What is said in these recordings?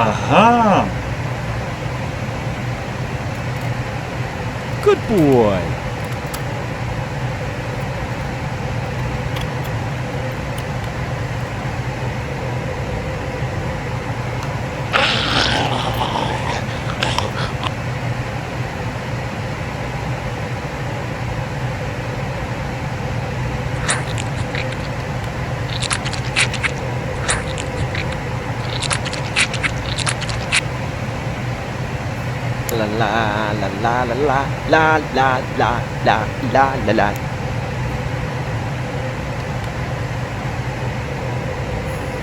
Aha! Good boy. La la la la la la la la la la la la la.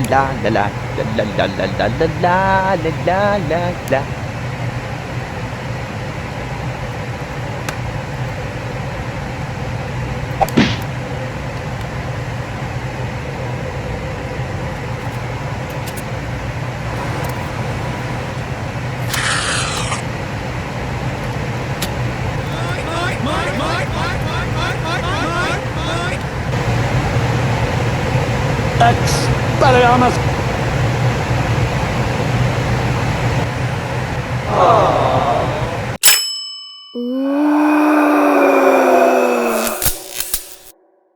La la la la la la la la la la la la. Expelliarmus!